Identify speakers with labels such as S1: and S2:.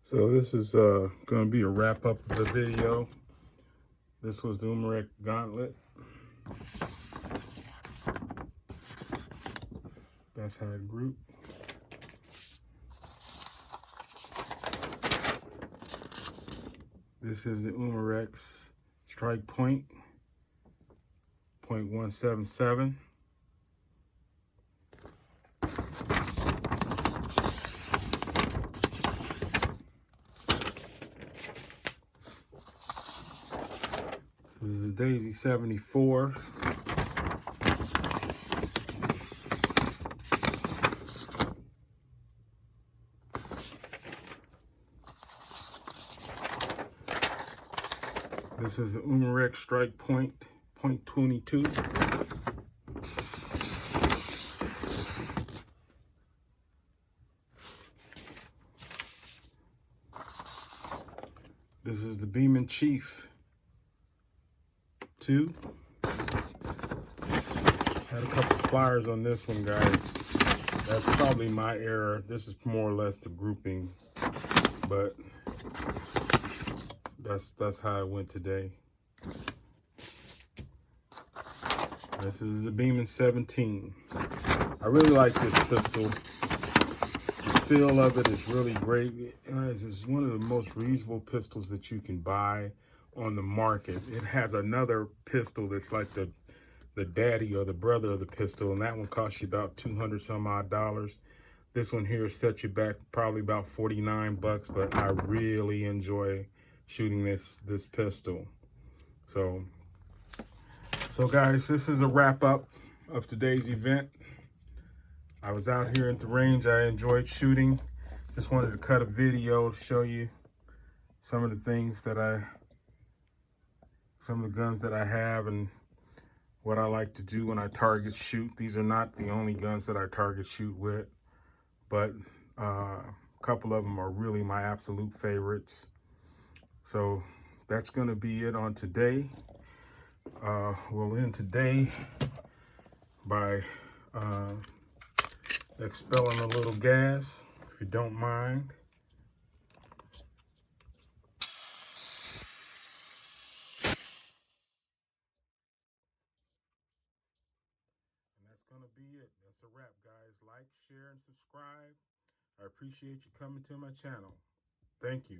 S1: So this is going to be a wrap up of the video. This was the Umarex Gauntlet. That's how it grouped. This is the Umarex Strike Point, .177. This is the Daisy 74. This is the Umarex Strike Point, .22. This is the Beeman Chief II. Had a couple flyers on this one, guys. That's probably my error. This is more or less the grouping, but that's how it went today. This is the Beeman 17. I really like this pistol. The feel of it is really great. It's one of the most reasonable pistols that you can buy on the market. It has another pistol that's like the daddy or the brother of the pistol, and that one costs you about 200 some odd dollars. This one here sets you back probably about 49 bucks, but I really enjoy shooting this pistol. So guys, this is a wrap up of today's event. I was out here at the range. I enjoyed shooting. Just wanted to cut a video to show you some of the things that some of the guns that I have and what I like to do when I target shoot. These are not the only guns that I target shoot with, but a couple of them are really my absolute favorites. So that's going to be it on today. We'll end today by expelling a little gas, if you don't mind. And that's going to be it. That's a wrap, guys. Like, share, and subscribe. I appreciate you coming to my channel. Thank you.